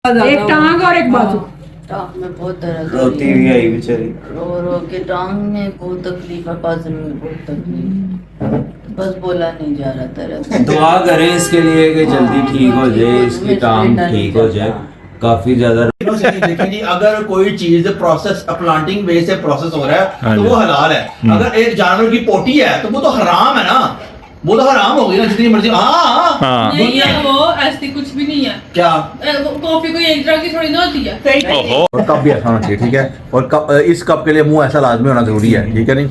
एक टांग और एक बाजू। टांग में बहुत दर्द रोती हुई आई बेचारी। रो रो के टांग में बहुत तकलीफ है, बाजू में बहुत तकलीफ, बस बोला नहीं जा रहा तरह। दुआ करें इसके लिए कि जल्दी ठीक हो जाए, इसकी टांग ठीक हो जाए। काफी ज्यादा देखिए जी, अगर कोई चीज प्रोसेस प्लांटिंग वे से प्रोसेस हो रहा है तो वो हलाल है। अगर एक जानवर की पोटी है तो वो तो हराम है ना, वो तो हराम हो गई ना जितनी मर्जी। हाँ नहीं है, वो ऐसी कुछ भी नहीं है। क्या कॉफी कोई एक तरह की थोड़ी ना होती है। और कप भी ऐसा होना चाहिए, ठीक है। और कप, इस कप के लिए मुंह ऐसा लाजमी होना जरूरी है, ठीक है। नहीं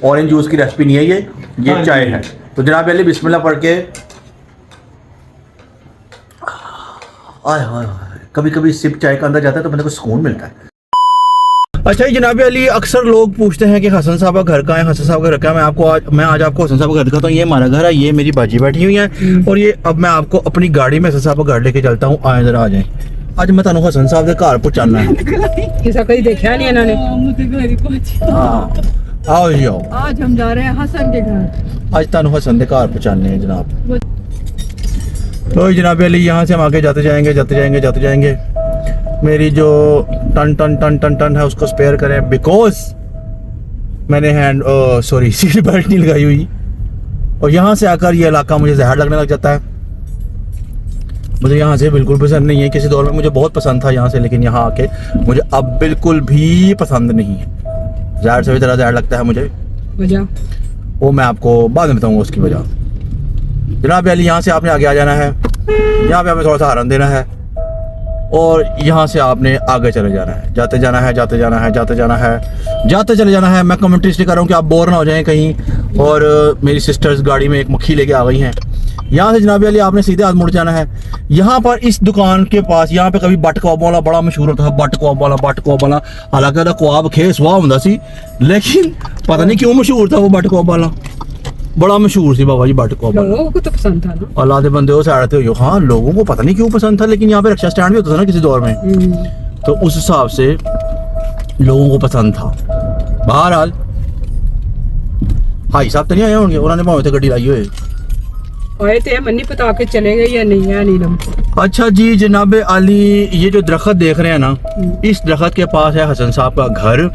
ऑरेंज जूस की रेसिपी नहीं है ये चाय है। तो जनाब अली बिस्मिल्लाह पढ़ के आय हाय, कभी कभी सिप चाय का अंदर जाता है तो बंदे को सुकून मिलता है। अच्छा जनाब अली, अक्सर लोग पूछते हैं कि हसन साहब का घर कहाँ है, हसन साहब का घर कहाँ है। मैं आज आपको हसन साहब का घर दिखाता हूँ। ये हमारा घर है, ये मेरी बाजी बैठी हुई है और ये अब मैं आपको अपनी गाड़ी में हसन साहब का घर लेके चलता हूँ। आए जरा आ जाए, आज मैं तुहानू हसन साहब के घर पहुंचाना है। किसा कहीं देखा नहीं इन्होंने। हाँ आओ जी आओ, आज हम जा रहे हैं हसन के घर। आज तुहानू हसन के घर पहुंचाने हैं जनाब। तो जनाब अली यहाँ से हम आगे जाते जाएंगे। मेरी जो टन टन टन टन टन है उसको स्पेयर करें, बिकॉज मैंने सीट बेल्ट नहीं लगाई हुई। और यहाँ से आकर ये इलाका मुझे जहर लगने लग जाता है। मुझे यहाँ से बिल्कुल पसंद नहीं है। किसी दौर में मुझे बहुत पसंद था यहाँ से, लेकिन यहाँ आके मुझे अब बिल्कुल भी पसंद नहीं है। जहर से भी तरह जहर लगता है मुझे। वजह वो मैं आपको बाद में बताऊँगा उसकी वजह। जनाब अली यहाँ से आपने आगे आ जाना है, यहाँ पे हमें थोड़ा सा हॉर्न देना है और यहाँ से आपने आगे चले जाना है। जाते चले जाना है। मैं कमेंट्री इसलिए कर रहा हूँ कि आप बोर ना हो जाएं कहीं। और मेरी सिस्टर्स गाड़ी में एक मक्खी लेके आ गई हैं। यहाँ से जनाब अली आपने सीधे हाथ मुड़ जाना है। यहाँ पर इस दुकान के पास, यहाँ पे कभी बट कबाब वाला बड़ा मशहूर होता है, बट कबाब वाला। हालांकि कबाब खे स्वाह होंदा सी, लेकिन पता नहीं क्यों मशहूर था वो बट कबाब वाला। बड़ा मशहूर सी बाबा जी बट कबाब। लोगों को तो पसंद था ना। अल्लाह दे बंदे हो साइड हो। हाँ लोगों को पता नहीं क्यों पसंद था, लेकिन यहाँ पे रिक्शा स्टैंड भी होता था ना किसी दौर में, तो उस हिसाब से लोगों को पसंद था। बहरहाल भाई साहब तो नहीं आए होंगे, उन्होंने भावे थे गड्डी लाई हुए आए थे, मन्नी पता के चले गए या नहीं है नीलम। अच्छा जी जनाब अली, ये जो दरख्त देख रहे हैं ना, इस दरख्त के पास है हसन साहब का घर।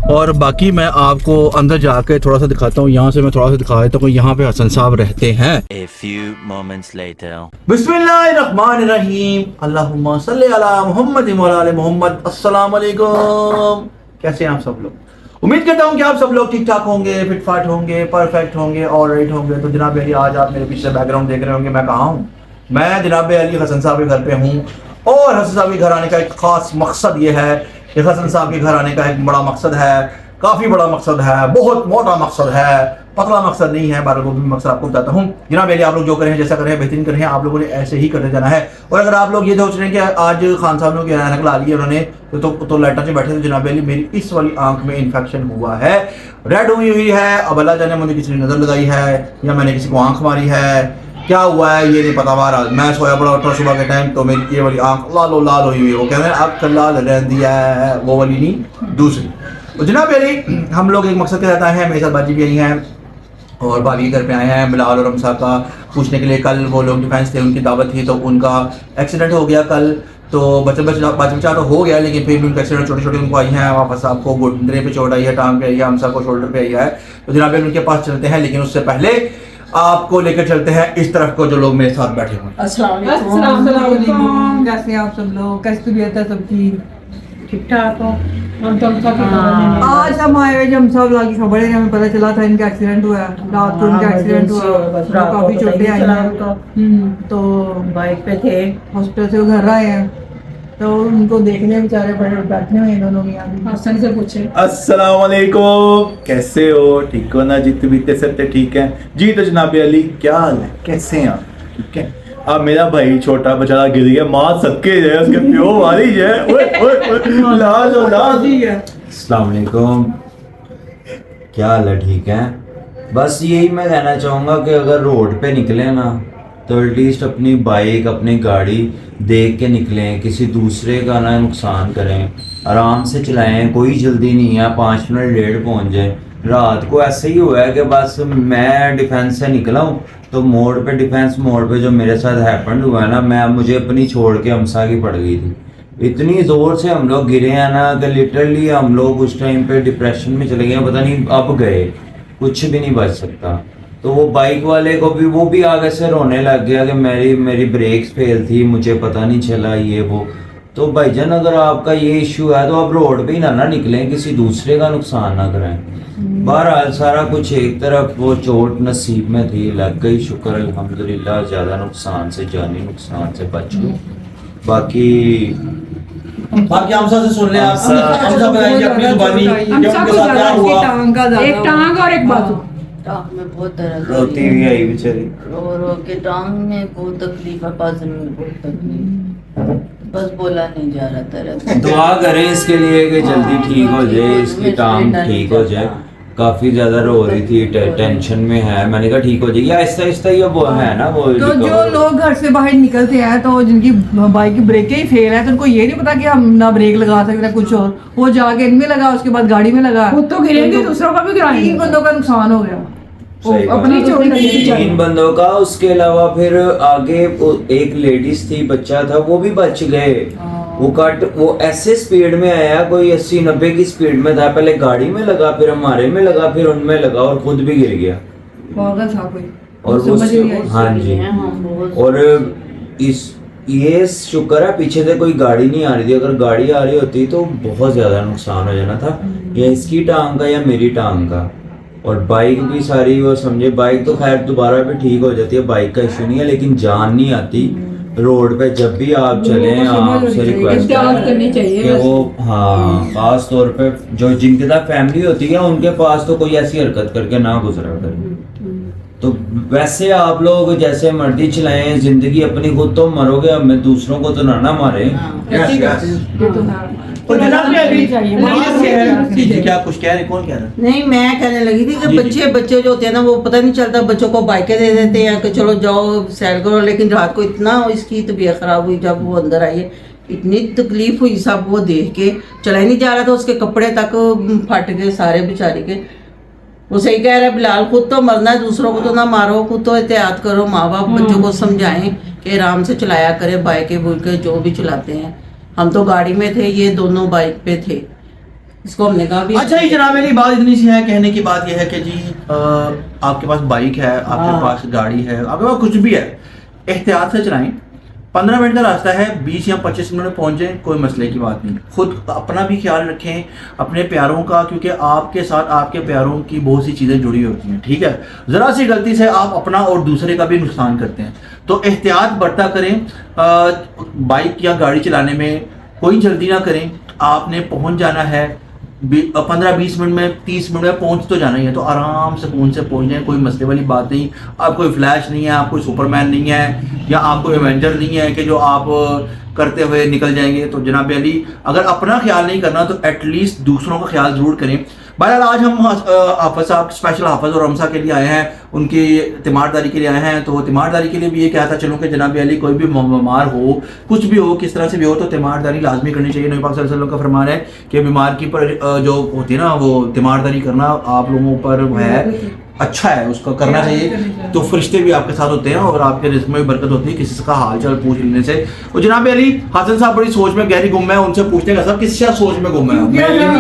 और बाकी मैं आपको अंदर जाके थोड़ा सा दिखाता हूँ। यहाँ से मैं थोड़ा सा दिखा देता हूँ, यहाँ पे हसन साहब रहते हैं। A few moments later. बिस्मिल्लाहिर्रहमानिर्रहीम, अल्लाहुम्मा सल्ली अला मुहम्मद व अला आलि मुहम्मद। अस्सलाम वालेकुम, कैसे हैं आप सब लोग? उम्मीद करता हूँ कि आप सब लोग ठीक ठाक होंगे, फिट फाट होंगे, परफेक्ट होंगे, ऑलराइट होंगे। तो जनाब अली, आज आप मेरे पीछे बैकग्राउंड देख रहे होंगे, मैं कहाँ हूँ? मैं जनाब अली हसन साहब के घर पे हूँ। और हसन साहब के घर आने का एक खास मकसद ये है कि हसन साहब के घर आने का एक बड़ा मकसद है, काफ़ी बड़ा मकसद है, बहुत मोटा मकसद है, पतला मकसद नहीं है। बारह भी मकसद आपको बताता हूँ। जनाब अली, आप लोग जो करें, जैसा करें, बेहतरीन करें, आप लोगों ने ऐसे ही करते जाना है। और अगर आप लोग ये सोच रहे हैं कि आज खान साहब ने ऐनक ला ली है उन्होंने, तो लाइटर से बैठे थे। जनाब अली, मेरी इस वाली आंख में इन्फेक्शन हुआ है, रेड हुई है। अब अल्लाह जाने मुझे किसी ने नज़र लगाई है या मैंने किसी को आंख मारी है, क्या हुआ है ये नहीं पता। बहरहाल मैं सोया बड़ा उठा सुबह के टाइम, तो मेरी ये वाली आंख लाल हुई हुई है। वो कह रहे हैं अब लाल रह दिया है, वो वाली नहीं, दूसरी। तो जनाब अली, हम लोग एक मकसद के साथ आए हैं। मेरे साथ बाजी भी आई हैं और भाभी के घर पे आए हैं बिलाल और हमसा का पूछने के लिए। कल वो लोग डिफेंस थे, उनकी दावत थी, तो उनका एक्सीडेंट हो गया कल। तो बचा तो हो गया, लेकिन फिर भी उनका एक्सीडेंट छोटे उनको आई हैं। वापस आपको घुटने पे चोट आई है, टांग पे आई है, हमसा को शोल्डर पे आई है। तो जनाब अली उनके पास चलते हैं, लेकिन उससे पहले आपको लेकर चलते हैं इस तरफ को, जो लोग मेरे साथ बैठे हुए हैं। अस्सलाम वालेकुम, कैसे आप सब लोग? कैसी तबीयत है सबकी? ठीक ठाक हो? आज हम आए हुए, जब हम सब लोग खबर है, हमें पता चला था इनका एक्सीडेंट हुआ है। रात को इनका एक्सीडेंट हुआ, काफी चोटें आई हैं। तो बाइक पे थे, हॉस्पिटल से घर आए हैं, तो उनको देखने बेचारे बड़े बैठे हुए हैं दोनों। यहाँ हसन से पूछे, अस्सलाम वालेकुम, कैसे हो? ठीक हो ना जी? तबीयत सब ठीक है जी? तो जनाब अली, क्या हाल है, कैसे हैं आप? ठीक है। अब मेरा भाई छोटा बेचारा गिर गया, माँ सबके जाए, उसके प्यो वाली जाए। अस्सलाम वालेकुम, क्या हाल है? ठीक है। बस यही मैं कहना चाहूँगा कि अगर रोड पे निकले ना, तो एटलीस्ट अपनी बाइक, अपनी गाड़ी देख के निकलें, किसी दूसरे का ना नुकसान करें, आराम से चलाएं, कोई जल्दी नहीं है, 5 मिनट लेट पहुंच जाए। रात को ऐसे ही हुआ है कि बस मैं डिफेंस से निकला हूँ, तो मोड़ पे, डिफेंस मोड़ पे जो मेरे साथ हैपेंड हुआ है ना, मुझे अपनी छोड़ के हमसा की पड़ गई थी। इतनी जोर से हम लोग गिरे हैं ना कि लिटरली हम लोग उस टाइम पे डिप्रेशन में चले गए, पता नहीं अब गए, कुछ भी नहीं बच सकता। तो वो बाइक वाले को भी, वो भी आगे से रोने लग गया कि मेरी ब्रेक्स फेल थी, मुझे पता नहीं चला ये वो। तो भाईजान अगर आपका ये इश्यू है तो आप रोड पे ही ना निकलें, किसी दूसरे का नुकसान ना करें। बहरहाल सारा कुछ एक तरफ, वो चोट नसीब में थी, लग गई, शुक्र अल्हम्दुलिल्लाह, ज़्यादा नुकसान से, जानी नुकसान से बच गए। बाकी हमसा से सुन लें आप, हमसा बताएंगे अपनी जुबानी कि उनके साथ क्या हुआ। एक टांग और एक बाजू। टांग में बहुत दर्द रोती हुई आई बेचारी। रो रो के टांग में बहुत तकलीफ है, बाजू में बहुत तकलीफ, बस बोला नहीं जा रहा दर्द। दुआ करें इसके लिए कि जल्दी ठीक हो जाए, इसकी टांग ठीक हो जाए। काफी ज्यादा रो रही थी, टेंशन में है, मैंने कहा ठीक हो जाएगी आहिस्ता आहिस्ता, ये वो है ना वो। तो जो लोग घर से बाहर निकलते हैं तो जिनकी बाइक की ब्रेकें ही फेल है, तो उनको ये नहीं पता कि हम ना ब्रेक लगा सकते ना कुछ और, वो जाके इनमें लगा, उसके बाद गाड़ी में लगा, खुद तो गिरेंगे, दूसरों का भी गिराएंगे। 3 बंदों का नुकसान हो गया, अपनी चोरी लगी थी 3 बंदों का। उसके अलावा फिर आगे एक लेडीज थी, बच्चा था, वो भी बच गए। वो ऐसे स्पीड में आया, कोई 80-90 की स्पीड में था, पहले गाड़ी में लगा, फिर हमारे में लगा, फिर उनमें लगा और खुद भी गिर गया। पागल था कोई, और वो समझ नहीं आई। हाँ जी, और ये शुक्र है पीछे से कोई गाड़ी नहीं आ रही थी, अगर गाड़ी आ रही होती तो बहुत ज्यादा नुकसान हो जाना था, या इसकी टांग का या मेरी टांग का। और बाइक भी सारी, वो समझे, बाइक तो खैर दोबारा भी ठीक हो जाती है, बाइक का इशू नहीं है, लेकिन जान नहीं आती रोड पे। जब भी आप चलें, आपसे रिक्वेस्ट करनी चाहिए कि वो, हाँ, खास तौर पे जो जिनके साथ फैमिली होती है उनके पास तो कोई ऐसी हरकत करके ना गुजरा करें। तो वैसे आप लोग जैसे मर्जी चलाएं, जिंदगी अपनी, खुद तो मरोगे, हमें दूसरों को तो ना मारे। क्या कुछ कह रहे, कौन कह रहा है? नहीं, मैं कहने लगी थी कि बच्चे जो होते हैं ना, वो पता नहीं चलता, बच्चों को बाइकें दे देते हैं कि चलो जाओ सैर करो, लेकिन रात को इतना इसकी तबीयत खराब हुई जब वो अंदर आई है, इतनी तकलीफ हुई, सब वो देख के चला ही नहीं जा रहा था, उसके कपड़े तक फट गए सारे बेचारे के। वो सही कह रहा है बिलाल, खुद तो मरना है, दूसरों को तो ना मारो, खुद तो एहतियात करो। माँ बाप बच्चों को समझाएं कि आराम से चलाया करें, बाइकें बुइकें जो भी चलाते हैं। हम तो गाड़ी में थे, ये दोनों बाइक पे थे, इसको हमने कहा भी। अच्छा जी जनाब, मेरी बात इतनी सी है, कहने की बात यह है कि जी आपके पास बाइक है, आपके पास गाड़ी है, आपके पास कुछ भी है, एहतियात से चलाएं। 15 मिनट का रास्ता है, 20 या 25 मिनट में पहुंच जाए, कोई मसले की बात नहीं। खुद अपना भी ख्याल रखें, अपने प्यारों का, क्योंकि आपके साथ आपके प्यारों की बहुत सी चीज़ें जुड़ी होती हैं, ठीक है। ज़रा सी गलती से आप अपना और दूसरे का भी नुकसान करते हैं, तो एहतियात बरता करें। बाइक या गाड़ी चलाने में कोई जल्दी ना करें, आपने पहुंच जाना है 15-20 मिनट में, 30 मिनट में पहुंच तो जाना ही है, तो आराम से फोन से पहुंच जाए, कोई मसले वाली बात नहीं। आप कोई फ्लैश नहीं है, आप कोई सुपरमैन नहीं है, या आप कोई एवेंजर नहीं है कि जो आप करते हुए निकल जाएंगे। तो जनाब अली, अगर अपना ख्याल नहीं करना तो एटलीस्ट दूसरों का ख्याल जरूर करें। बहरहाल आज हम हाफिज साहब, स्पेशल हाफिज और हमसा के लिए आए हैं, उनकी तीमारदारी के लिए आए हैं। तो तीमारदारी के लिए भी ये कहता चलूँ कि जनाब अली कोई भी बीमार हो, कुछ भी हो, किस तरह से भी हो, तो तीमारदारी लाजमी करनी चाहिए। नबी पाक सल्लल्लाहु अलैहि वसल्लम का फरमान है कि बीमार की पर जो होती है ना, वो तीमारदारी करना आप लोगों पर है, अच्छा है, उसको करना चाहिए। तो फरिश्ते भी आपके साथ होते हैं और आपके रिस्क में भी बरकत होती है किसी का हाल चाल पूछ लेने से। और जनाब अली, हासन साहब बड़ी सोच में गहरी गुम है, उनसे पूछते हैं साहब किस सोच में गुम है?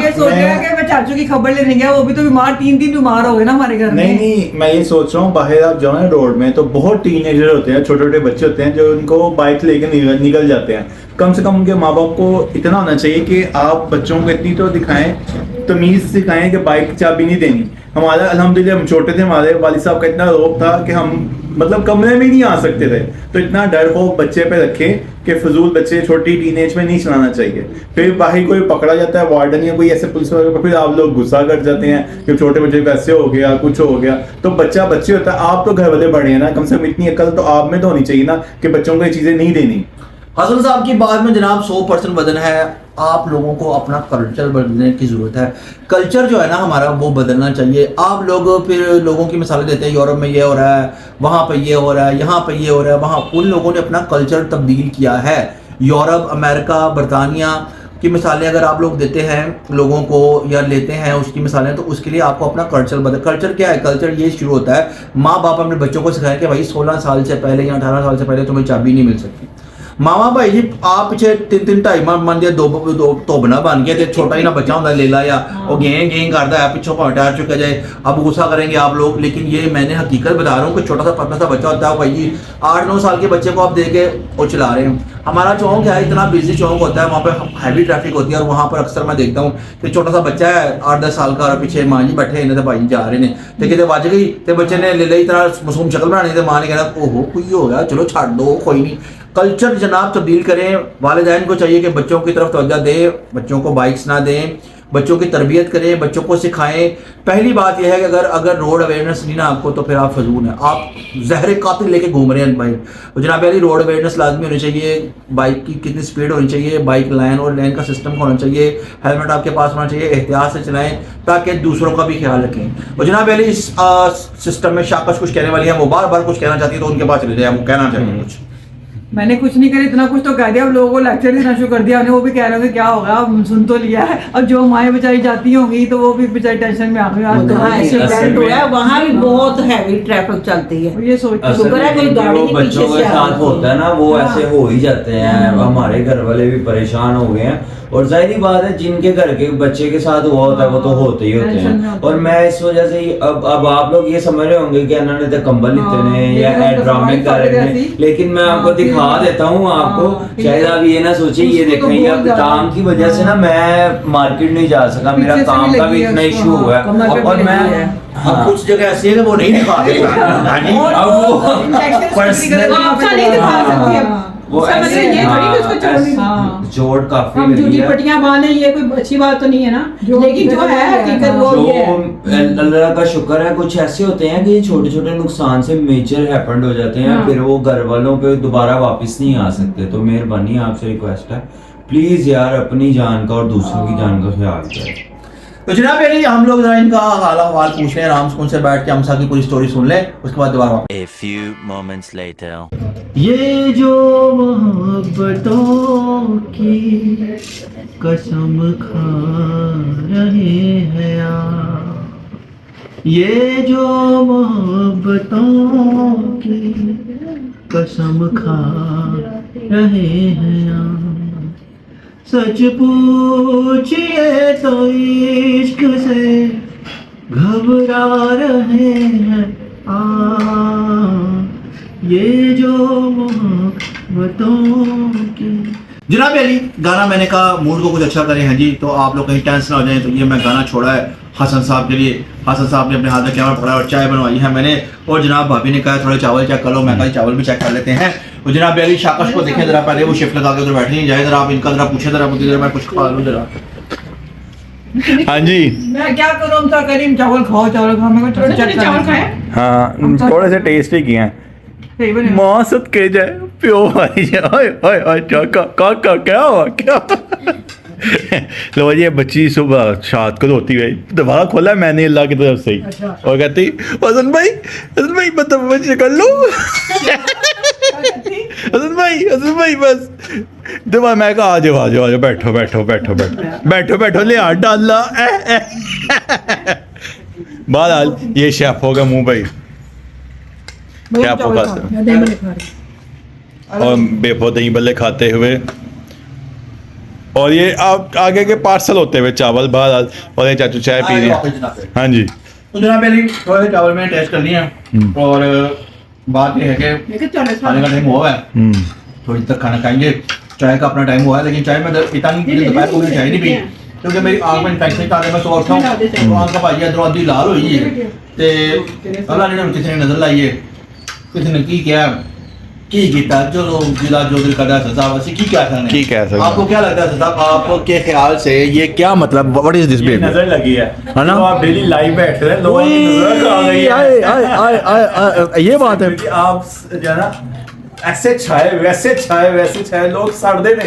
ये सोच रहा है कि मैं चाचू की खबर लेने गया, वो भी तो बीमार, 3 दिन बीमार हो गए ना हमारे घर में। नहीं, मैं ये सोच रहा हूँ, बाहर आप जाओ ना रोड में, तो बहुत टीनेजर होते हैं, छोटे छोटे बच्चे होते हैं जो उनको बाइक लेके निकल जाते हैं। कम से कम उनके माँ बाप को इतना होना चाहिए कि आप बच्चों को इतनी तो दिखाएं, तमीज सिखाएं कि बाइक चाबी नहीं देनी। हमारा अल्हम्दुलिल्लाह, हम छोटे थे, हमारे वालिद साहब का इतना रौब था कि हम मतलब कमरे में नहीं आ सकते थे, तो इतना डर खौफ बच्चे पे रखे कि फजूल बच्चे छोटी टीनेज में नहीं चलाना चाहिए। फिर बाहर कोई पकड़ा जाता है, वार्डन या कोई ऐसे पुलिस वाले, फिर आप लोग गुस्सा कर जाते हैं कि छोटे बच्चे को ऐसे हो गया, कुछ हो गया। तो बच्चा बच्चे होता है, आप तो घर वाले बड़े हैं ना, कम से कम इतनी अकल तो आप में तो होनी चाहिए ना कि बच्चों को ये चीजें नहीं देनी। हसन साहब की बात में जनाब 100% वजन है। आप लोगों को अपना कल्चर बदलने की ज़रूरत है। कल्चर जो है ना हमारा, वो बदलना चाहिए। आप लोग फिर लोगों की मिसालें देते हैं, यूरोप में ये हो रहा है, वहाँ पे ये हो रहा है, यहाँ पे ये हो रहा है, वहाँ। उन लोगों ने अपना कल्चर तब्दील किया है। यूरोप, अमेरिका, बरतानिया की मिसालें अगर आप लोग देते हैं लोगों को या लेते हैं उसकी मिसालें, तो उसके लिए आपको अपना कल्चर बदल। कल्चर क्या है? कल्चर ये शुरू होता है, माँ बाप अपने बच्चों को सिखाएं कि भाई 16 साल से पहले या 18 साल से पहले तुम्हें चाबी नहीं मिल सकती। मामा भाई जी आप पिछे 3-3 2.5 मन दे दो धोबना बन गए थे, छोटा ही ना बच्चा होता लेला या वो गें करता है पिछों भाव टायर चुका जाए, अब गुस्सा करेंगे आप लोग। लेकिन ये मैंने हकीकत बता रहा हूँ कि छोटा सा पतला सा बच्चा होता है भाई जी, 8-9 साल के बच्चे को आप दे के वो चला रहे हैं। हमारा चौक है इतना बिजी चौक होता है, वहाँ पे हैवी ट्रैफिक होती है और वहाँ पर अक्सर मैं देखता हूँ कि छोटा सा बच्चा है 8-10 साल का और पीछे माँ जी बैठे इन्हें तो भाई जा रहे हैं तो कितने बज गई तो बच्चे ने ले ली तरह मासूम शक्ल बनानी तो माँ ने कहना ओहो कोई हो गया चलो छाड़ दो कोई नहीं। कल्चर जनाब तब्दील करें, वालिदैन को चाहिए कि बच्चों की तरफ तवज्जो दें, बच्चों को बाइक्स ना दें, बच्चों की तरबियत करें, बच्चों को सिखाएं। पहली बात यह है कि अगर रोड अवेयरनेस नहीं ना आपको तो फिर आप फजूल हैं, आप जहर कातिल लेके घूम रहे हैं भाई। तो जनाब अली रोड अवेयरनेस लाजमी होनी चाहिए, बाइक की कितनी स्पीड होनी चाहिए, बाइक लाइन और लेन का सिस्टम होना चाहिए, हेलमेट आपके पास होना चाहिए, एहतियात से चलाएं ताकि दूसरों का भी ख्याल रखें। और जनाब अली इस सिस्टम में शाकश कुछ कहने वाली है, वो बार बार कुछ कहना चाहती है तो उनके पास चले जाए, वो कहना चाहिए कुछ। मैंने कुछ नहीं करी, इतना कुछ तो कह दिया, अब लोगों को लेक्चर देना शुरू कर दिया, उन्हें वो भी कह रहे होंगे क्या होगा, अब सुन तो लिया है। अब जो माएँ बेचारी जाती होंगी तो वो भी बेचारी टेंशन में आ गई, आज तो वहाँ हाँ, एक्सीडेंट हुआ है, वहाँ भी बहुत हैवी ट्रैफिक चलती है। ये सोच असल शुक्र है में कोई गाड़ी जो नहीं पीछे बच्चों से के आ साथ रही होता है ना वो हाँ। ऐसे हो ही जाते हैं। हमारे घर वाले भी परेशान हो गए हैं और जाहिर बात है जिनके घर के बच्चे के साथ हुआ होता है वो तो होते ही होते टेंशन में हैं। होते और हैं। मैं इस वजह से ही अब आप लोग ये समझ रहे होंगे कि इन्होंने तो कंबल लिते हैं या लेकिन उनको ड्रामे समाज कर रहे ऐसी- हैं, लेकिन मैं आपको हाँ, दिखा फिर- देता हूँ आपको। हाँ, शायद आप ये ना सोचिए ये उसको तो देखें ये बहुत अब ज्यादा- काम की वजह से ना मैं मार्केट नहीं जा सका, मेरा पीछे से काम भी का लगी भी है इतना उसको, इशू हाँ, हुआ कमर पे है और भी मैं लगी है। हाँ, कुछ जगह ऐसी है कि वो नहीं दिखा देता। अब वो इंजेक्शन आपका नहीं दिखा सकती अब। वो समझ ऐसे- रहे हैं, ये थोड़ी कि उसको हाँ, छोड़नी। हाँ। जोड़ काफी हम लगी झूठी है। पट्टियां बांधे ये कोई अच्छी बात तो नहीं है ना, लेकिन जो है हकीकत वो जो ये है। अल्लाह का शुक्र है कुछ ऐसे होते हैं कि छोटे छोटे नुकसान से मेजर हैपेंड हो जाते हैं, हाँ। फिर वो घर वालों पे दोबारा वापस नहीं आ सकते। तो मेहरबानी आपसे रिक्वेस्ट है प्लीज यार अपनी जान का और दूसरों की जान का ख्याल करें। तो जनाब अली हम लोग जरा इनका हाल अहवाल पूछ लें, आराम से उनसे बैठ के हमसा की पूरी स्टोरी सुन लें, उसके बाद दोबारा A few moments later. ये जो मोहब्बतों की कसम खा रहे हैं आप, ये जो मोहब्बतों की कसम खा रहे हैं आप, सच पूछिए तो इश्क से घबरा रहे हैं ये जो मोहब्बतों की। जनाब अली गाना मैंने कहा मूड को कुछ अच्छा करें हैं जी, तो आप लोग कहीं टेंशन ना हो जाए, तो ये मैं गाना छोड़ा है हसन साहब के लिए। हसन साहब ने अपने हाथ में कैमरा पकड़ा और चाय बनवाई है मैंने, और जनाब भाभी ने कहा थोड़े चावल चेक कर लो, मैं कहा चावल भी चेक कर लेते हैं। और जनाब अली शाकश को देखें जरा, पहले वो शिफ्ट लगा के उधर बैठे नहीं जाए, जरा आप इनका जरा पूछे जरा मुझे, जरा मैं कुछ खा लूँ जरा। हाँ जी, मैं क्या करूँ, हम करीम चावल खाओ मैं थोड़े थोड़े चावल खाए। हाँ थोड़े से टेस्टी किए हैं। सही बने। माँ सद के जाए प्यो भाई जाए, ओए ओए ओए क्या हुआ क्या लो जी, ये बच्ची सुबह शाद को रोती हुई दोबारा खोला मैंने अल्लाह की तरफ से ही, और कहती हसन भाई बदतमीजी कर लो हसन भाई बस दबा। मैं कहा आ जाओ बैठो ले हाथ डाल ला। बहरहाल ये शेफ होगा मुंह भाई क्या खाते मैं दही बड़े खा रही और बेपो दही बल्ले खाते हुए, और ये आप आगे के पार्सल होते हुए चावल बहरहाल, और ये चाचू चाय पी रही है। हाँ जी, तो जनाब अली थोड़े से चावल मैंने टेस्ट कर लिए हैं, और बात ये है कि लेकिन चले खाने का टाइम हुआ है, थोड़ी तक खाना खाएंगे, चाय का अपना टाइम हुआ है, लेकिन चाय में पिता नहीं मुझे दोपहर को मैंने चाय नहीं पी क्योंकि मेरी आंख में इन्फेक्शन था, मैं सो उठा हूँ तो आंख का भाई इधरों अद्धी लाल हुई है, ते अल्लाह ने किसी ने नजर लाई है, किसी ने की क्या की कीता जो जिला जो दिल करता है साहब ऐसे की क्या करना की कह सकते आपको क्या लगता है साहब, आपके ख्याल से ये क्या मतलब व्हाट इज दिस ये बेबी? नजर लगी है है ना? तो आप डेली लाइव बैठ रहे हैं, लोगों की नजर आ गई है ये बात है। क्योंकि आप जो है ना ऐसे छाए वैसे छाए लोग सड़ते ने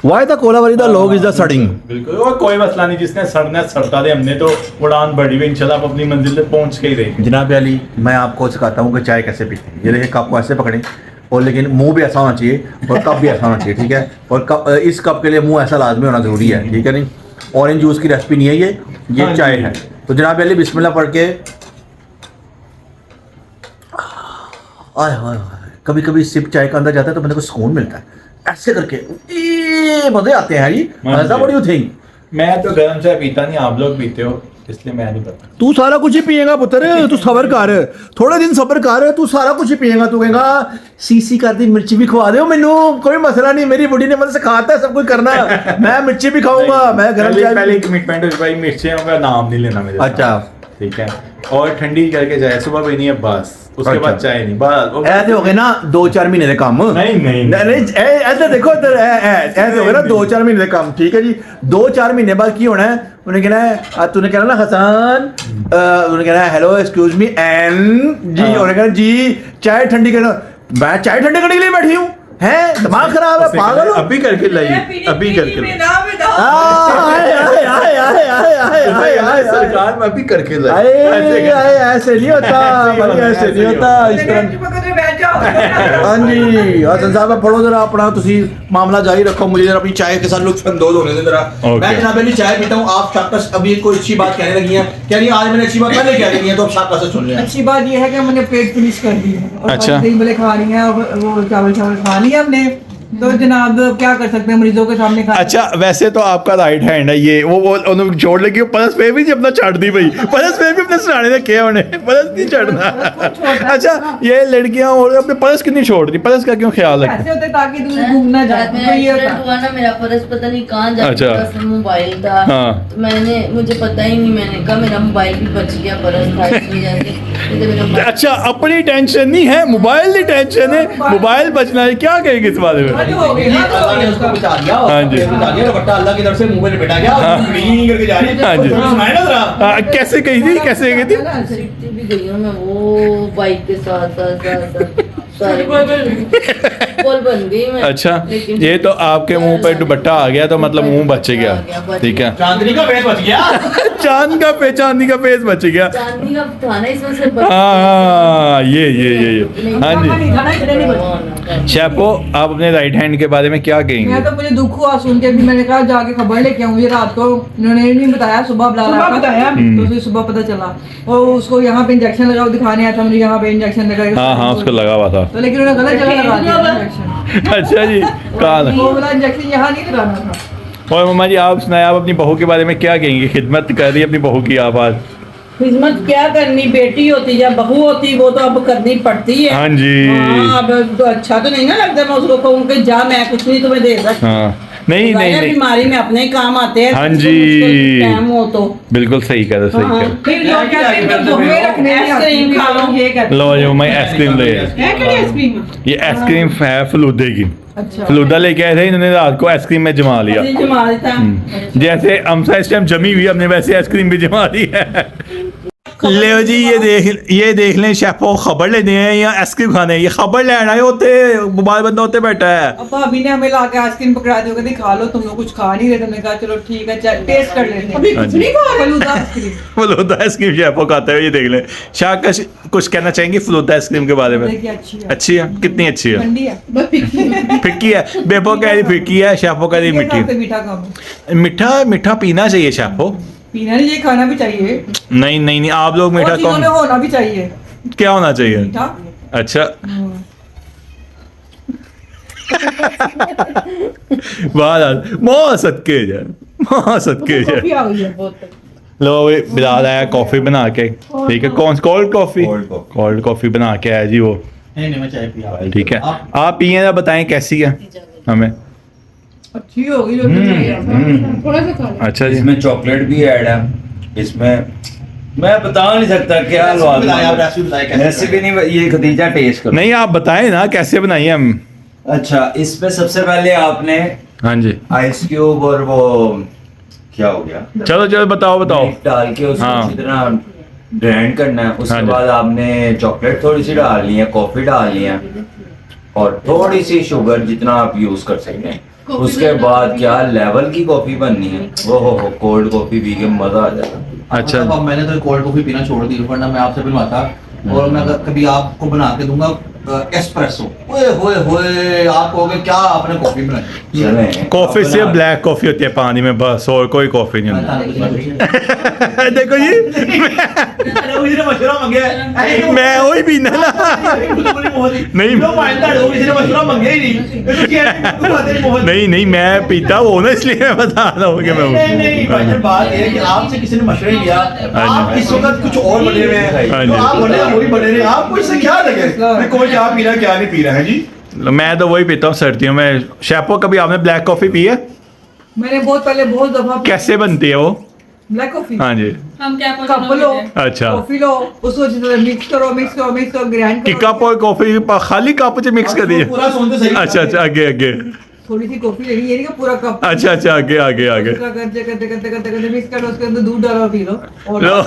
व्हाई द कोलावरी द लोग इज द सडिंग। बिल्कुल, और कोई मसला नहीं, जिसने सड़ना है सड़ता दे, हमने तो उड़ान बढ़ी हुई इंशाल्लाह आप अपनी मंजिल तक पहुंच के ही रहेंगे। जनाब अली मैं आपको सिखाता हूँ कि चाय कैसे पीते हैं। ये देखिए कप को ऐसे पकड़ें, और लेकिन मुंह भी ऐसा होना चाहिए और कप भी ऐसा होना चाहिए, ठीक है। और कप, इस कप के लिए मुंह ऐसा लाजमी होना जरूरी है, ठीक है नहीं। ऑरेंज जूस की रेसिपी नहीं है ये हाँ चाय जी। है। तो जनाब अली बिस्मिल्लाह पढ़ के आय हाय कभी कभी सिप चाय का अंदर जाता है तो बंदे को सुकून मिलता है, ऐसे करके ये मजे आते हैं जी। ऐसा व्हाट डू यू थिंक? मैं तो गर्म चाय पीता नहीं, आप लोग पीते हो इसलिए मैं नहीं पता। तू सारा कुछ ही पिएगा पुत्र, तू सबर कर, थोड़े दिन सबर कर, तू सारा कुछ ही पिएगा। तू कहेगा सीसी कर दी मिर्ची भी खवा दो मैनू, कोई मसला नहीं, मेरी बुढ़ी ने मुझे सिखाता है सब कुछ करना, मैं मिर्ची भी खाऊंगा, मैं गरम चाय पहले कमिटमेंट है भाई, मिर्चियों का नाम नहीं लेना मेरे। अच्छा ठीक है, और ठंडी करके चाय सुबह पीनी है बस, उसके बाद चाय नहीं, बस ऐसे हो गए ना 2-4 महीने के काम। नहीं ऐसे देखो ऐसे हो गए ना 2-4 महीने के काम। ठीक है जी, 2-4 महीने बाद की होना है, उन्हें कहना है, तूने कहना ना हसन, उन्हें कहना है हेलो एक्सक्यूज मी एंड जी, उन्हें कहना जी चाय ठंडी करना, मैं चाय ठंडी करने के लिए बैठी हूँ, है दिमाग खराब है, पागल हो? अभी करके लाइए, अभी करके लाइए सरकार में, अभी करके लाइए। ऐसे नहीं होता भाई, ऐसे नहीं होता इस तरह। हाँ जी हसन साहब पढ़ो जरा अपना, तुसी मामला जारी रखो, मुझे जरा अपनी चाय के साथ लुत्फअंदोज होने दे जरा। मैं जनाब अली चाय पीता हूँ, आप शाकस अभी कोई अच्छी बात कहने लगी हैं, कह रही आज मैंने अच्छी बात पहले कह रही है, तो अब शाकस से सुन लें। अच्छी बात यह है कि मैंने पेट फिनिश कर दी है और अच्छा। दही भले खा रही है और वो चावल खा लिया हमने, तो जनाब क्या कर सकते हैं, मरीजों के सामने खा। अच्छा वैसे तो आपका राइट हैंड है ये, वो उन्होंने छोड़ लगी, परस पे भी अपना छाड़ दी भाई, परस पे भी अपने सराने ने किया उन्हें, परस नहीं छोड़ना। अच्छा ये लड़कियां और अपने परस क्यों नहीं छोड़ दी, परस का क्यों ख्याल ऐसे रखती? होते ताकि दूर घूम ना जाए, रात में तो ये एक्सीडेंट होता। हुआ ना, मेरा पर्स पता नहीं कहाँ जा अच्छा। चुका, उसमें मोबाइल था। हाँ। तो मैंने, मुझे पता ही नहीं, मैंने कहा मेरा मोबाइल भी बच गया, पर्स था इसमें जाके, नहीं तो मेरा मोबाइल- अच्छा अपनी टेंशन नहीं है, मोबाइल की टेंशन है, मोबाइल बचना है, क्या कहेगी इस बारे में? हो गई ना, अल्लाह ने उसको बचा दिया, हाँ जी। बचा दिया, दुपट्टा अल्लाह की तरफ से मुंह में लपेटा गया, नहीं करके जा रही है। हाँ जी। तो सुनाए ना जरा। कैसे गई थी, कैसे गई थी? सीखती भी गई हूँ मैं, वो बाइक के साथ साथ साथ साथ सारे बोल बन गई मैं। अच्छा लेकिन ये तो आपके मुंह पे दुपट्टा आ गया तो मतलब मुंह बच गया, ठीक है। चांदनी का फेस बच गया। चांदी का फेस बच गया। चांदनी का था ना इसमें से बच हाँ ये हाँ जी। शैपो आप अपने राइट हैंड के बारे में क्या कहेंगे? मैं तो मुझे दुख हुआ सुन के भी, मैंने कहा जाके खबर लेके आऊँ, ये रात को इन्होंने नहीं बताया, सुबह बुला रहा था, बताया, तो फिर सुबह पता चला, और उसको यहाँ पे इंजेक्शन लगाओ दिखाने आया था, मुझे यहाँ पे इंजेक्शन लगा। हाँ उसको लगा हुआ था। तो लेकिन उन्होंने गलत जगह लगा दिया इंजेक्शन, अच्छा जी कहा वो वाला इंजेक्शन यहाँ नहीं कराना था। और मम्मा जी आप सुनाए, आप अपनी बहू के बारे में क्या कहेंगे? खिदमत कर रही है अपनी बहू की आप आज? खिदमत क्या करनी, बेटी होती या बहू होती वो तो अब करनी पड़ती है। हाँ जी। हाँ, अब तो अच्छा तो नहीं ना लगता मैं उसको कहूँ कि जा मैं कुछ नहीं तुम्हें दे सकती। हाँ नहीं नहीं नहीं बीमारी में अपने ही काम आते हैं। हाँ किसी को जी। मुश्किल टाइम हो तो बिल्कुल सही कह रहे, सही हाँ। कह रहे। फिर लोग कहते हैं कि दुख में रखने की आइसक्रीम खा लो। ये कहते हैं। लो जो मैं आइसक्रीम ले आया। है क्या आइसक्रीम? ये आइसक्रीम है फलूदे की। अच्छा। फलूदा लेके आए थे इन्होंने, रात को आइसक्रीम में जमा लिया। अभी जमा देता। जैसे हमसा इस टाइम जमी हुई, हमने वैसे आइसक्रीम भी जमा दी है। ले जी ये देख लें शेफो खबर लेने हैं या आइसक्रीम खाने, ये खबर लेना है होते मोबाइल बंदा होते बैठा है। अब भाभी ने हमें लाके आइसक्रीम पकड़ा दी, कहती खा लो, तुम लोग कुछ खा नहीं रहे, तुमने कहा चलो ठीक है टेस्ट कर लेते अभी हैं। कुछ नहीं खा रहे? फलूदा आइसक्रीम। फलूदा आइसक्रीम शेफो खाता है, ये देख लें। शाह कुछ कहना चाहेंगे फलूदा आइसक्रीम के बारे में? देखिए अच्छी है, अच्छी है, कितनी अच्छी है? ठंडी है, बस फिक्की। फिक्की है, बेपो कह रही फिक्की है, शेफो कह रही ये सबसे मिट्टी। मीठा कम है। मीठा पीना चाहिए शेफो। पीना नहीं, ये खाना भी चाहिए, नहीं आप लोग मीठा और चीजों में कम, होना भी चाहिए क्या होना चाहिए? मीठा। अच्छा बहुत सदके जाए, बहुत सदके कॉफी जाए। आ गई है बहुत। लो बिलाल आया कॉफी बना के, ठीक है। कौन कोल्ड कॉफी? कोल्ड कॉफी बना के आया जी वो, नहीं मैं चाय पिया। ठीक है। आप पिए ना, बताएं कैसी है हमें। अच्छी होगी जो चाहिए। थोड़ा सा खा लो। अच्छा जी। इसमें चॉकलेट भी ऐड है, इसमें मैं बता नहीं सकता क्या रेसिपी नहीं, ये खदीजा टेस्ट करो। नहीं आप बताएं ना कैसे बनाई हम। अच्छा इसमें सबसे पहले आपने हाँ जी आइस क्यूब और वो क्या हो गया, चलो बताओ मिल्क डाल के उसको हाँ। अच्छी तरह ग्राइंड करना है। हाँ उसके जी। बाद आपने चॉकलेट थोड़ी सी डालनी है, कॉफी डालनी है और थोड़ी सी शुगर जितना आप यूज कर सकते हैं। उसके बाद क्या लेवल की कॉफी बननी है, वो हो कोल्ड कॉफी पी के मजा आ जाएगा। अच्छा। अब मैंने तो कोल्ड कॉफी पीना छोड़ दी, वरना मैं आपसे बनवाता और मैं कभी आपको बना के दूंगा एस्प्रेसो। ओए होए होए, आप कहोगे क्या आपने कॉफी बनाई? चले कॉफी सिर्फ ब्लैक कॉफी होती है पानी में, बस और कोई कॉफी नहीं होती। देखो जी मशवरा मंगे मैं वही पीना नहीं नहीं नहीं मैं पीता वो ना, इसलिए मैं बता रहा हूँ कि मैं बात है कि आपसे किसी ने मशवरा लिया, हाँ आप इस वक्त कुछ और बने हुए हैं, हाँ तो जी। आप बने वही बने रहे, आपको इससे क्या लगे मैं कोई क्या पी रहा है क्या नहीं पी रहा है जी। मैं तो वही पीता हूँ सर्दियों में। शैपो कभी आपने ब्लैक कॉफी पी है? मैंने बहुत पहले बहुत दफा कैसे बनती है वो? ब्लैक कॉफी हाँ जी। हम क्या कप लो, अच्छा। कॉफी लो, उसको अच्छी तरह मिक्स करो ग्राइंड कि करो। कप और कॉफी खाली कप से मिक्स कर दिए? पूरा सुनते सही। अच्छा अच्छा, आगे आगे। थोड़ी सी कॉफी लेनी, ये नहीं कि पूरा कप। अच्छा अच्छा, आगे आगे आगे। उसका करते मिक्स करो, उसके अंदर दूध डालो, पी लो। और लो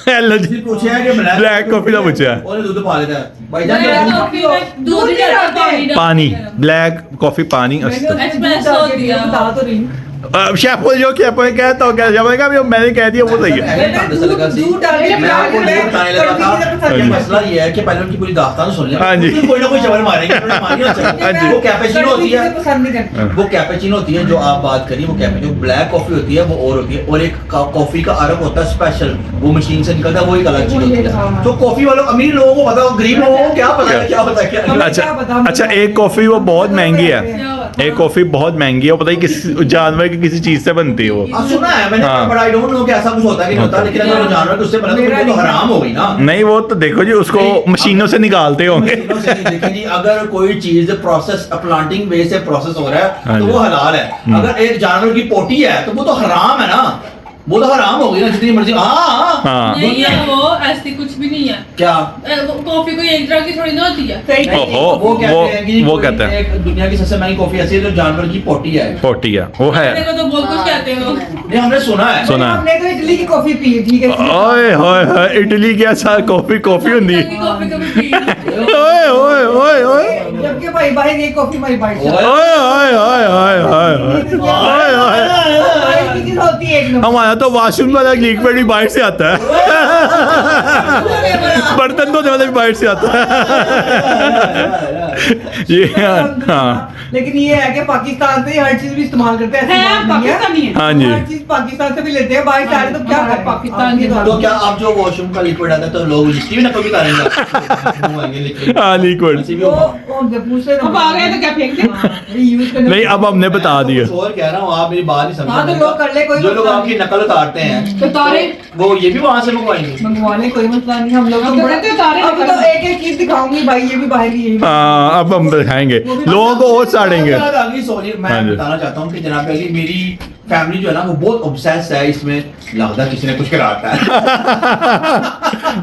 हेलो जी, पूछे है कि ब्लैक कॉफी का पूछा है। और दूध पा लेता है भाईजान। दूध ही डालते हैं। पानी, ब्लैक कॉफी पानी। मैंने अच्छा उसमें एस्प्रेसो दूध डाल के दिया। बता तो रही। शैपो जो क्या कहता हूँ, क्या जब मैंने कह दिया वो सही है। दूध डाल के मैं आपको नहीं बताने लगा था कि जी। मसला ये है कि पहले उनकी पूरी दास्तान सुन लें, हाँ जी। फिर कोई ना कोई चवल मारेंगे, उन्होंने मारी ना चवल। हाँ जी। वो कैपेचिनो होती है, पसंद नहीं करती। वो कैपेचिनो होती है जो आप बात करिए, वो कैपेचिनो ब्लैक कॉफी होती है, वो और होती है, और एक कॉफी का अरब होता है स्पेशल, वो मशीन से निकलता है, वो एक अलग चीज होती है। तो कॉफी वालों, अमीर लोगों को पता हो, गरीब लोगों को क्या पता है, क्या होता है क्या। अच्छा अच्छा, एक कॉफी वो बहुत महंगी है, एक कॉफी बहुत महंगी है, वो पता ही किस जानवर की किसी चीज से बनती है वो। सुना है मैंने, हाँ। बट आई डोंट नो कि ऐसा कुछ होता है कि नहीं होता, लेकिन अगर वो जानवर को उससे बना तो वो तो हराम हो गई ना। नहीं वो तो देखो जी, उसको मशीनों से निकालते होंगे। मशीनों से नहीं, देखिए जी, अगर कोई चीज प्रोसेस प्लांटिंग वे से प्रोसेस हो रहा हाँ है तो जी। वो हलाल है। अगर एक जानवर की पोटी है तो वो तो हराम है ना, वो तो हराम हो गई ना, जितनी मर्जी। हाँ हाँ नहीं है, वो ऐसी कुछ भी नहीं है। क्या कॉफी कोई एक तरह की थोड़ी ना होती है। ओहो, वो कहते हैं कि वो कोई कहते हैं। एक दुनिया की सबसे महंगी कॉफी ऐसी है जो जानवर की पोटी है। पोटी है वो है। मेरे को तो बहुत कुछ कहते हैं लोग। नहीं हमने सुना है। सुना है। हमने तो इटली की कॉफी पी है, ठीक है। ओए होए होए, इटली क्या सार कॉफी कॉफी होती है। कॉफी कभी पी नहीं। ओए ओए ओए ओए जबकि भाई बाहर एक कॉफी भाई बाइट ओए, ओए ओए ओए ओए ओए ओए। की चीज होती है एक नंबर। हमारा तो वॉशरूम वाला लिक्विड भी बाहर से आता है, बर्तन धोने वाला भी बाहर से आता है। ये हाँ लेकिन ये है कि पाकिस्तान से हर चीज भी इस्तेमाल करते हैं, ऐसी है, बात नहीं पाकिस्तानी है। हाँ जी। हर चीज पाकिस्तान से भी लेते हैं, बाहर से आ रहे तो क्या करें पाकिस्तान के आप तो क्या आप जो वॉशरूम का लिक्विड आता है तो लोग इसकी भी नकल भी करेंगे। हाँ लिक्विड। ऐसी भी वो होगा। पूछते अब आ गए तो क्या फेंक दें? यूज करने नहीं अब हमने बता दिया। कुछ और कह रहा हूँ, आप मेरी बात नहीं समझ हाँ, तो रहे। लोग कर ले, कोई जो लोग मसला आपकी नकल उतारते हैं तो उतारे। वो ये भी वहां से मंगवाएंगे। मंगवाने कोई मसला नहीं, हम लोग अब तो कहते हैं उतारे अब निकल। तो एक एक चीज दिखाऊंगी भाई, ये भी बाहर की, ये भी हाँ अब हम दिखाएंगे, लोगों को और साड़ेंगे। सॉरी हाँ मैं जी। बताना चाहता हूँ कि जनाब अली, मेरी फैमिली जो है ना वो बहुत ऑब्सेस्ड है इसमें, लगता किसी ने कुछ कराता है।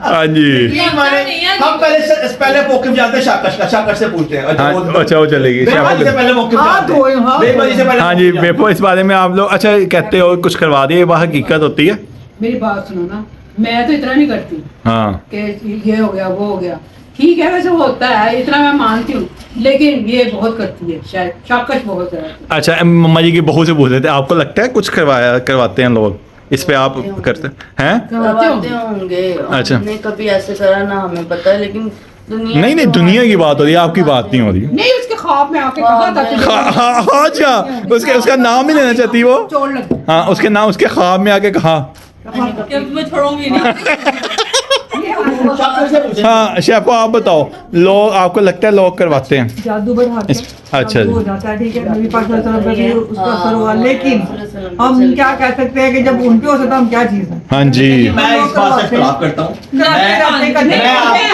हाँ जी। हम पहले मौके जाते हैं शाकश से पूछते हैं। हाँ, अच्छा वो चलेगी। बेबाजी से पहले मौके हाँ, जाते तो हैं। हाँ, बेबाजी से पहले हाँ जी मौके जाते हैं। बेपो, इस बारे में आप लोग अच्छा कहते हो कुछ करवा दिए, वह हकीकत होती है। मेरी बात सुनो ना, मैं तो इतना नहीं करती हाँ कि ये हो गया वो हो गया, ठीक है वैसे होता है, इतना मैं मानती हूँ, लेकिन ये बहुत करती है, शायद शाकश बहुत ज्यादा। अच्छा, मम्मा जी की बहू से पूछ रहे थे, आपको लगता है कुछ करवाते हैं लोग, इस पे आप करते हैं? करवाते होंगे। अच्छा। हमने कभी ऐसे करा ना, हमें पता है, लेकिन दुनिया नहीं नहीं, दुनिया की बात हो रही है, आपकी बात नहीं हो रही। नहीं उसके ख्वाब में आके कहा था तुझे हाँ अच्छा, उसका नाम ही लेना चाहती वो। चोट लग हाँ उसके नाम, उसके ख्वाब में आके कहा। कि अब मैं छोड़ूंगी नहीं। शाकश से पूछें। हाँ शेफो आप बताओ, लोग आपको लगता है लोग करवाते हैं? जादू बढ़ाते हैं। अच्छा जादू हो जी। जाता है, ठीक है, नबी पाक सल्लल्लाहु अलैहि वसल्लम पे भी उसका असर हुआ, हाँ, लेकिन हम क्या कह सकते हैं कि जब उन पे हो सकता हम क्या चीज है। हाँ जी। मैं इस बात से इख्तिलाफ करता हूँ।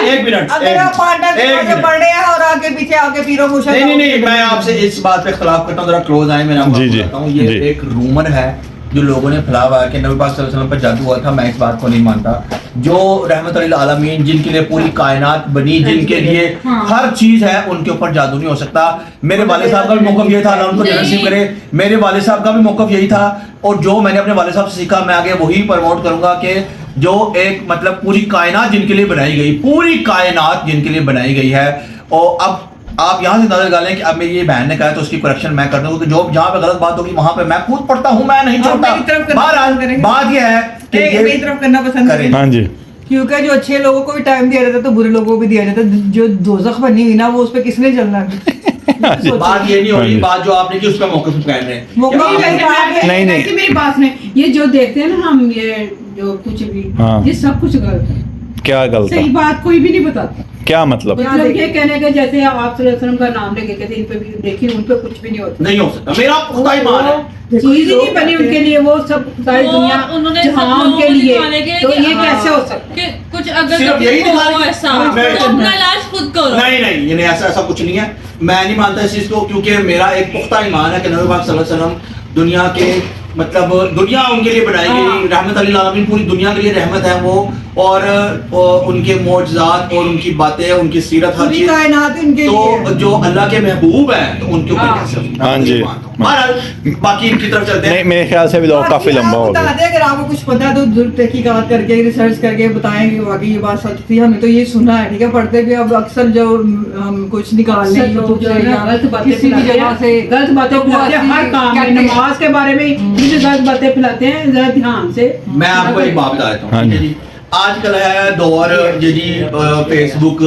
एक मिनट, अगर आप पार्टनर पढ़े हैं और आगे पीछे आगे पीरो मुशा, नहीं मैं आपसे इस बात पे इख्तिलाफ करता हूँ, जरा क्लोज आए, मैं आपको जी, जी, बताता हूँ। ये जी। एक रूमर है जो लोगों ने फैलाया हुआ है कि नबी पाक सल्लल्लाहु अलैहि वसल्लम पर जादू हुआ था। मैं इस बात को नहीं मानता। जो रहमत लिल आलमीन, जिनके लिए पूरी कायनात बनी, जिनके लिए हर चीज है, उनके ऊपर जादू नहीं हो सकता। मेरे वाले साहब का भी मौकफ यही था, अल्लाह उनको जन्नत नसीब करे। मेरे वाले साहब का भी मौकफ यही था, और जो मैंने अपने वाले साहब से सीखा मैं आगे वही प्रमोट करूंगा कि जो एक मतलब पूरी कायनात जिनके लिए बनाई गई, पूरी कायनात जिनके लिए बनाई गई है। और अब आप यहाँ से अंदाजा लगा लें कि अब मेरी ये बहन ने कहा है तो उसकी करेक्शन मैं कर दूँ, तो जो जहाँ पे गलत बात होगी वहां पे मैं खुद पढ़ता हूँ, मैं नहीं छोड़ता। मेरी तरफ करना बहरहाल पसंद करेंगे। बात ये है कि मेरी तरफ करना पसंद करें। करें। हाँ जी। क्योंकि जो अच्छे लोगों को भी टाइम दिया जाता है तो बुरे लोगों को भी दिया जाता है। जो दोज़ख बनी हुई ना वो उस पे किसने चलना है? बात ये नहीं हो रही, बात जो आपने की उसका मौके पे कायम है। मौका नहीं, पे वैसे बात है। नहीं, नहीं। वैसे मेरी बात सुने, ये जो देखते हैं ना हम, ये जो कुछ भी, हाँ। ये सब कुछ गलत है। क्या गलत सही है? बात कोई भी नहीं बताता। क्या मतलब? मतलब ये कहने का जैसे आप सल्लल्लाहु अलैहि वसल्लम का नाम लेके कहते इन पे भी देखिए, उन पे कुछ भी नहीं होता। नहीं हो सकता, मेरा खुदा ईमान है। चीज ही नहीं बनी उनके लिए, वो सब सारी दुनिया उन्होंने जहां उनके लिए, तो ये कैसे हो सकता है? कि कुछ अगर सिर्फ कभी यही हो दिखाने- ऐसा नहीं, तो अपना इलाज खुद करो। नहीं नहीं, ये नहीं, ऐसा कुछ नहीं है। मैं नहीं मानता इस चीज को, क्योंकि मेरा एक पुख्ता ईमान है कि नबी पाक सल्लल्लाहु अलैहि वसल्लम दुनिया के मतलब दुनिया उनके लिए बनाई गई, रहमत अल आलमीन, पूरी दुनिया के लिए रहमत है वो। और उनके मौजज़ात और उनकी बातें, उनकी सीरत, हर पूरी चीज कायनात इनके तो लिए। जो अल्लाह के महबूब हैं तो उनके ऊपर कैसे हो सकता है? हाँ जी। बहरहाल बाकी इनकी तरफ चलते नहीं, हैं। मेरे ख्याल से व्लॉग काफी बाकी लंबा आप हो बता गया। दें, अगर आपको कुछ पता है तो जरूर तहकीकात करके रिसर्च करके बताएंगे वाकई ये बात सच थी। हमने तो ये सुना है, ठीक है, पढ़ते भी अब अक्सर जो हम कुछ निकाल लें अक्सर लोग यूट्यूब जो से है ना या गलत बातें किसी भी फैलाते जगह हैं, से गलत बातें तो वो फैलाते हैं, हर ऐसी काम में कहते हैं। नमाज के बारे में मुझे गलत बातें फैलाते हैं, जरा ध्यान से। मैं आपको एक बात बता देता हूँ, हाँ ठीक है जी। आजकल है दौर ये जी फेसबुक,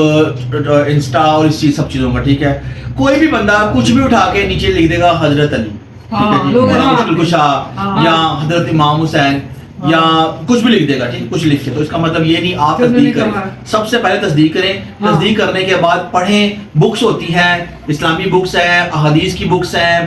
इंस्टा और इस चीज सब चीजों का, ठीक है। कोई भी बंदा कुछ भी उठा के नीचे लिख देगा हजरत अली, ठीक है जी, लोग बड़ा हाँ। मुश्किल कुशा, हाँ। या हजरत इमाम हुसैन, या कुछ भी लिख देगा, ठीक है, कुछ लिख के। तो इसका मतलब ये नहीं, आप तो तस्दीक उन्होंने करें, कहा। सबसे पहले तस्दीक करें। हाँ। तस्दीक करने के बाद पढ़ें, बुक्स होती हैं, इस्लामी बुक्स हैं, अहादीस की बुक्स हैं,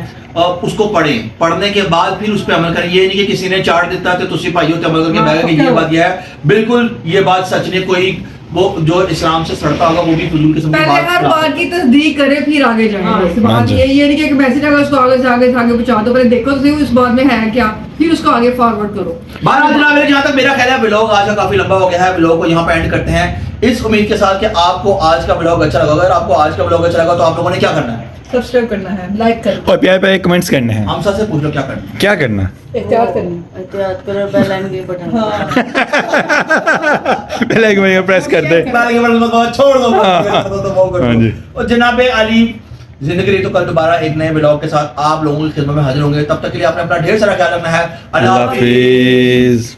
उसको पढ़ें। पढ़ने के बाद फिर उस पर अमल करें। ये नहीं कि किसी ने चार्ट देता तो तुसी भाइयों ते अमल करके हाँ, बैठे कि ये पक्का बात यह है। बिल्कुल ये बात सच नहीं। कोई वो जो इस्लाम से सड़ता होगा वो भी फजूल किस्म की पहले हर बात बात की तस्दीक करे फिर आगे जाए। हाँ। बस बात जी। ये नहीं कि एक मैसेज आएगा उसको आगे से आगे पहुंचा दो, पहले देखो तो सही उस बात में है क्या, फिर उसको आगे फॉरवर्ड करो। बहरहाल जनाब, जहाँ तक मेरा ख्याल है व्लॉग आज का काफी लंबा हो गया है। व्लॉग को यहाँ पे एंड करते हैं इस उम्मीद के साथ कि आपको आज का व्लॉग अच्छा लगा। अगर आपको आज का व्लॉग अच्छा लगा तो आप लोगों ने क्या करना है? सब्सक्राइब करना है, लाइक करना और प्यारे प्यारे कमेंट्स करने हैं। हम सबसे पूछ लो क्या करना है? क्या करना है? है, एहतियात करनी है। एहतियात करो, बेल आइकन के बटन हाँ। पहले एक बार प्रेस कर दे। बाल के बटन को छोड़ दो, तो वो कर हाँ दो। जी। और जनाब अली जिंदगी रही तो कल दोबारा एक नए व्लॉग के साथ आप लोगों की खिदमत में हाजिर होंगे। तब तक के लिए आपने अपना ढेर सारा ख्याल रखना है। अल्लाह हाफिज।